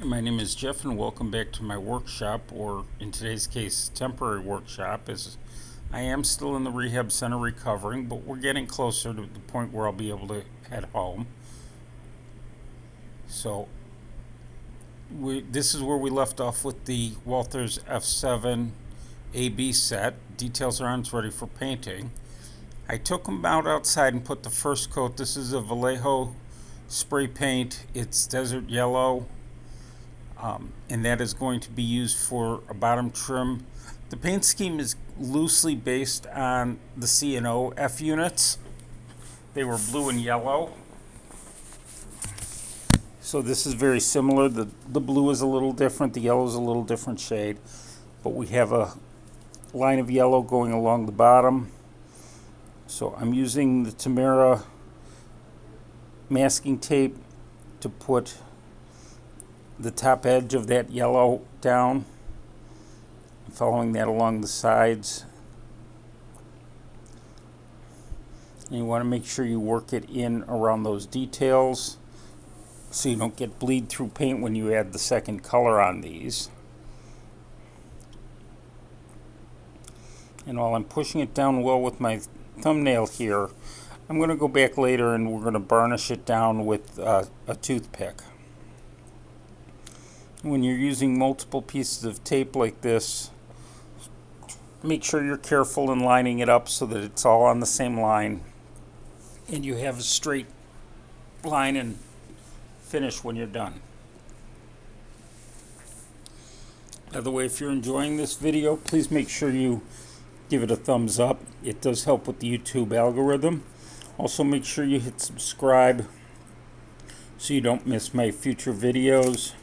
My name is Jeff and welcome back to my workshop, or in today's case, temporary workshop, as I am still in the rehab center recovering, but we're getting closer to the point where I'll be able to head home. So this is where we left off with the Walthers F7A&B set. Details are on, it's ready for painting. I took them out outside and put the first coat. This is a Vallejo spray paint. It's desert yellow. And that is going to be used for a bottom trim. The paint scheme is loosely based on the C&O F units. They were blue and yellow. So this is very similar. The blue is a little different, the yellow is a little different shade. But we have a line of yellow going along the bottom. So I'm using the Tamara masking tape to put the top edge of that yellow down, following that along the sides. And you want to make sure you work it in around those details so you don't get bleed through paint when you add the second color on these. And while I'm pushing it down well with my thumbnail here, I'm going to go back later and we're going to varnish it down with a toothpick. When you're using multiple pieces of tape like this, make sure you're careful in lining it up so that it's all on the same line and you have a straight line and finish when you're done. By the way, if you're enjoying this video, please make sure you give it a thumbs up. It does help with the YouTube algorithm. Also, make sure you hit subscribe so you don't miss my future videos.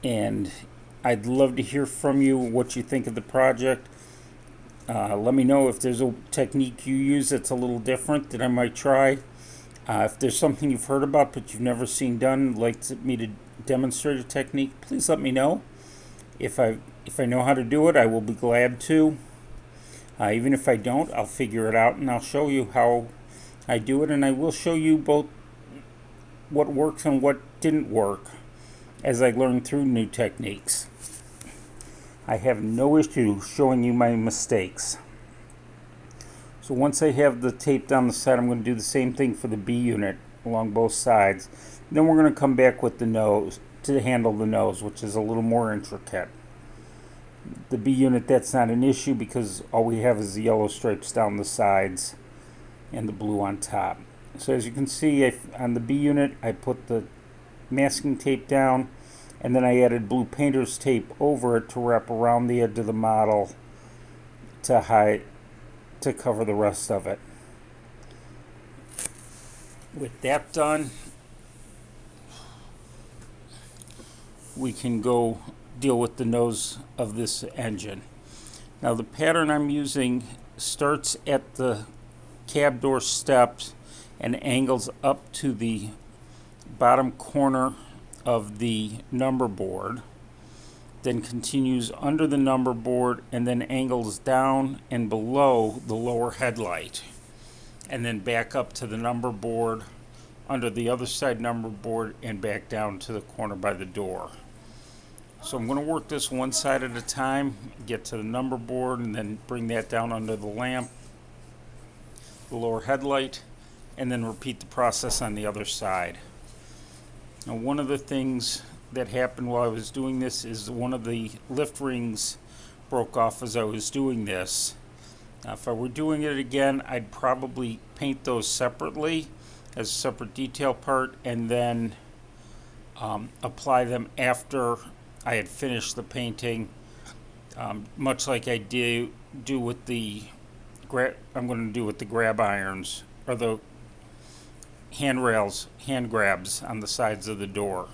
And I'd love to hear from you what you think of the project. Let me know if there's a technique you use that's a little different that I might try. If there's something you've heard about but you've never seen done, like me to demonstrate a technique, please let me know. If I know how to do it, I will be glad to. Even if I don't, I'll figure it out and I'll show you how I do it, and I will show you both what works and what didn't work as I learn through new techniques. I have no issue showing you my mistakes. So once I have the tape down the side, I'm going to do the same thing for the B unit along both sides. Then we're going to come back with the nose to handle the nose, which is a little more intricate. The B unit, that's not an issue because all we have is the yellow stripes down the sides and the blue on top. So as you can see, on the B unit, I put the masking tape down, and then I added blue painter's tape over it to wrap around the edge of the model to cover the rest of it. With that done, we can go deal with the nose of this engine. Now the pattern I'm using starts at the cab door steps and angles up to the bottom corner of the number board, then continues under the number board and then angles down and below the lower headlight, and then back up to the number board under the other side number board and back down to the corner by the door. So I'm going to work this one side at a time, get to the number board and then bring that down under the lamp, the lower headlight, and then repeat the process on the other side. Now, one of the things that happened while I was doing this is one of the lift rings broke off as I was doing this. Now, if I were doing it again, I'd probably paint those separately as a separate detail part and then apply them after I had finished the painting, much like I do with the I'm going to do with the grab irons or the handrails, hand grabs on the sides of the door.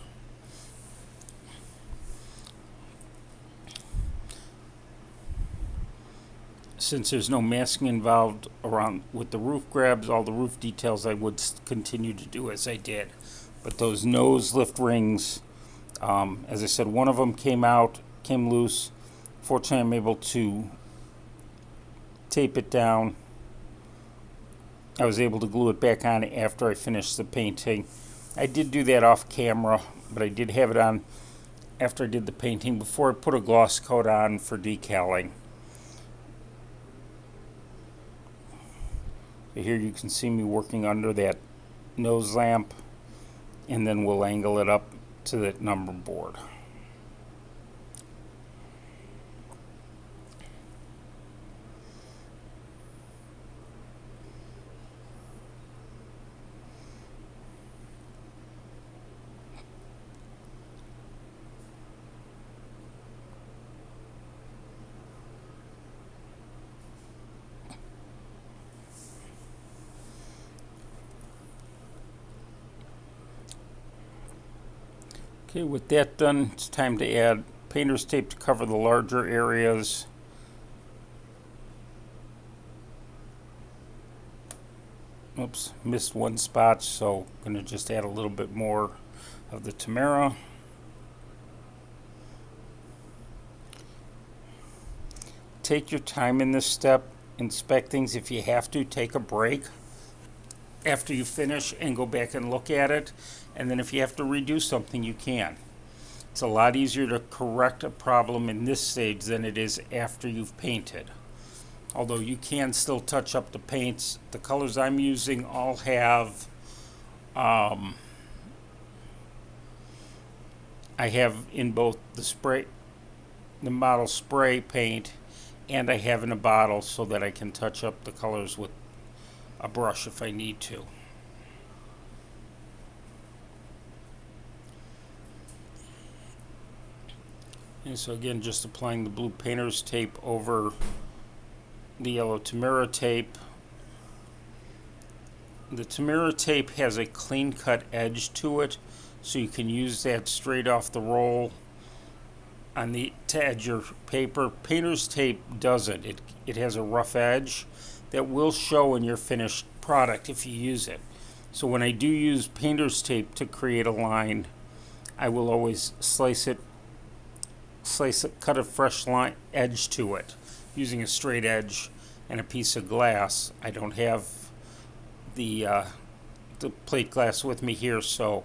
Since there's no masking involved around with the roof grabs, all the roof details I would continue to do as I did. But those nose lift rings, as I said, one of them came loose. Fortunately, I'm able to tape it down I was able to glue it back on after I finished the painting, I did do that off camera, but I did have it on after I did the painting before I put a gloss coat on for decaling. So here you can see me working under that nose lamp, and then we'll angle it up to that number board. Okay, with that done, it's time to add painter's tape to cover the larger areas. Oops, missed one spot, so I'm going to just add a little bit more of the Tamara. Take your time in this step. Inspect things. If you have to, take a break after you finish and go back and look at it. And then if you have to redo something, you can. It's a lot easier to correct a problem in this stage than it is after you've painted. Although you can still touch up the paints. The colors I'm using all have, I have in both the model spray paint, and I have in a bottle so that I can touch up the colors with a brush if I need to. And so again, just applying the blue painter's tape over the yellow Tamara tape. The Tamara tape has a clean cut edge to it, so you can use that straight off the roll to edge your paper. Painter's tape doesn't. It has a rough edge that will show in your finished product if you use it. So when I do use painter's tape to create a line, I will always cut a fresh line edge to it using a straight edge and a piece of glass. I don't have the plate glass with me here, so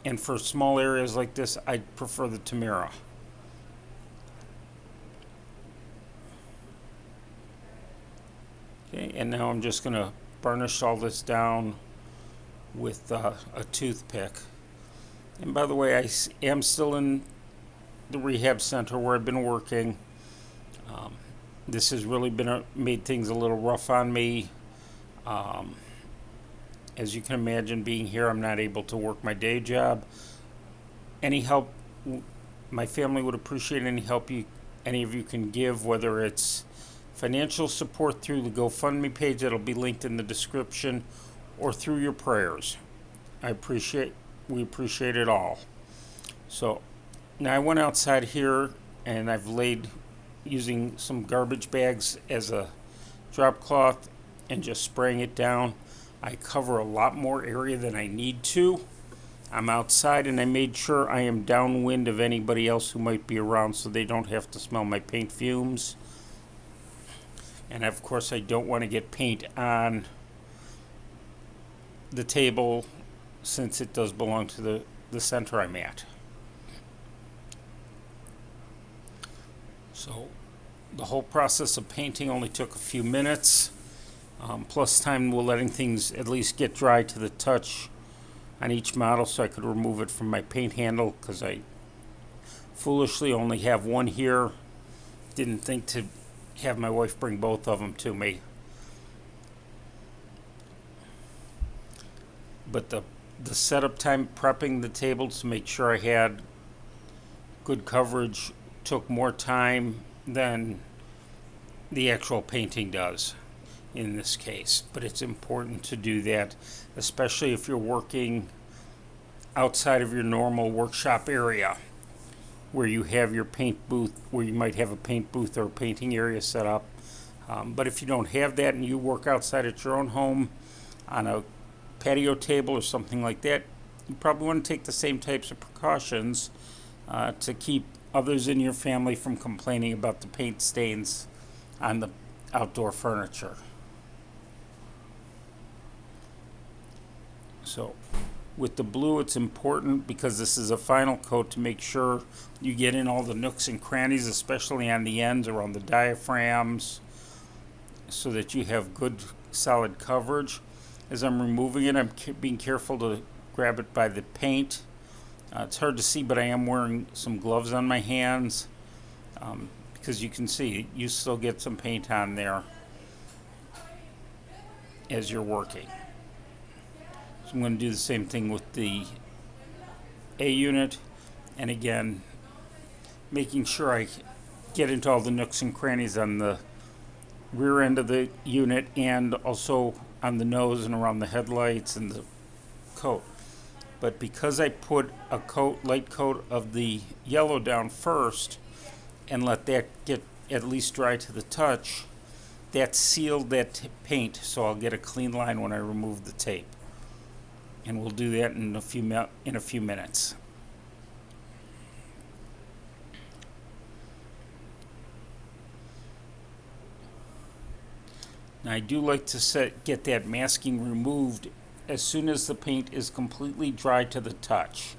and for small areas like this, I prefer the Tamara. Okay, and now I'm just going to burnish all this down with a toothpick. And by the way, I am still in the rehab center where I've been working. This has really made things a little rough on me. As you can imagine, being here, I'm not able to work my day job. Any help, my family would appreciate any help any of you can give, whether it's financial support through the GoFundMe page that'll be linked in the description, or through your prayers. We appreciate it all. So now I went outside here and I've laid using some garbage bags as a drop cloth and just spraying it down. I cover a lot more area than I need to. I'm outside and I made sure I am downwind of anybody else who might be around so they don't have to smell my paint fumes. And of course I don't want to get paint on the table since it does belong to the center I'm at. So the whole process of painting only took a few minutes, plus time we're letting things at least get dry to the touch on each model so I could remove it from my paint handle, because I foolishly only have one here. Didn't think to have my wife bring both of them to me. But the setup time prepping the tables to make sure I had good coverage took more time than the actual painting does in this case. But it's important to do that, especially if you're working outside of your normal workshop area where you have your paint booth, where you might have a paint booth or a painting area set up. But if you don't have that and you work outside at your own home on a patio table or something like that, you probably want to take the same types of precautions to keep others in your family from complaining about the paint stains on the outdoor furniture. So with the blue, it's important because this is a final coat to make sure you get in all the nooks and crannies, especially on the ends around the diaphragms, so that you have good solid coverage. As I'm removing it, I'm being careful to grab it by the paint. It's hard to see, but I am wearing some gloves on my hands because you can see you still get some paint on there as you're working. So I'm going to do the same thing with the A unit, and again making sure I get into all the nooks and crannies on the rear end of the unit and also on the nose and around the headlights and the coat. But because I put a light coat of the yellow down first and let that get at least dry to the touch, that sealed that paint, so I'll get a clean line when I remove the tape. And we'll do that in a few minutes. Now I do like to get that masking removed as soon as the paint is completely dry to the touch.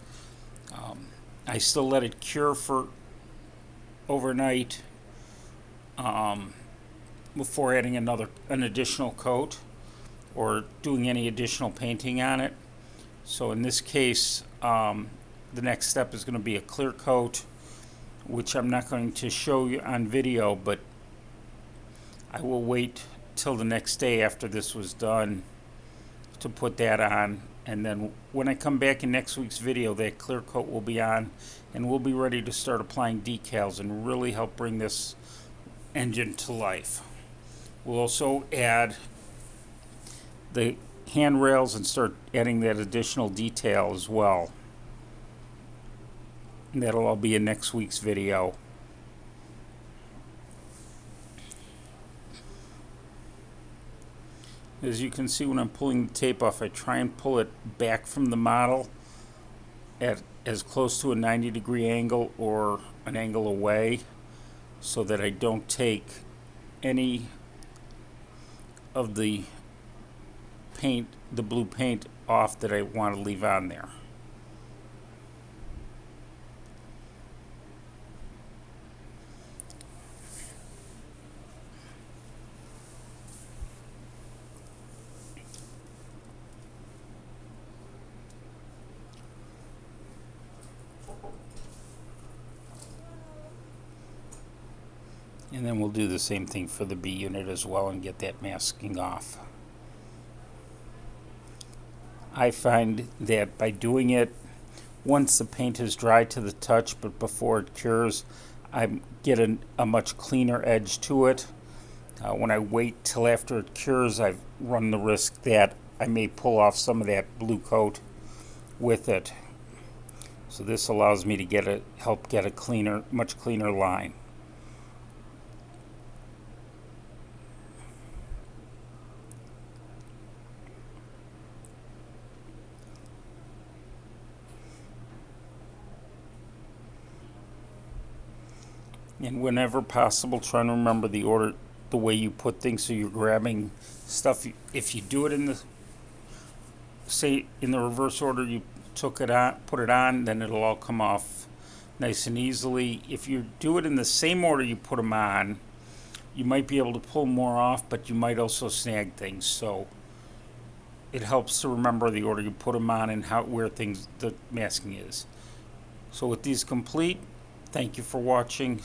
I still let it cure for overnight before adding an additional coat or doing any additional painting on it. So in this case, the next step is going to be a clear coat, which I'm not going to show you on video, but I will wait till the next day after this was done to put that on, and then when I come back in next week's video, that clear coat will be on and we'll be ready to start applying decals and really help bring this engine to life. We'll also add the handrails and start adding that additional detail as well. And that'll all be in next week's video. As you can see, when I'm pulling the tape off, I try and pull it back from the model at as close to a 90-degree angle or an angle away, so that I don't take any of the paint, the blue paint, off that I want to leave on there. And then we'll do the same thing for the B unit as well and get that masking off. I find that by doing it once the paint is dry to the touch but before it cures, I get a much cleaner edge to it. When I wait till after it cures, I run the risk that I may pull off some of that blue coat with it. So this allows me to help get a cleaner, much cleaner line. And whenever possible, try and remember the order, the way you put things, so you're grabbing stuff. If you do it in the, say, in the reverse order you took it on, put it on, then it'll all come off nice and easily. If you do it in the same order you put them on, you might be able to pull more off, but you might also snag things. So it helps to remember the order you put them on and where the masking is. So with these complete, thank you for watching.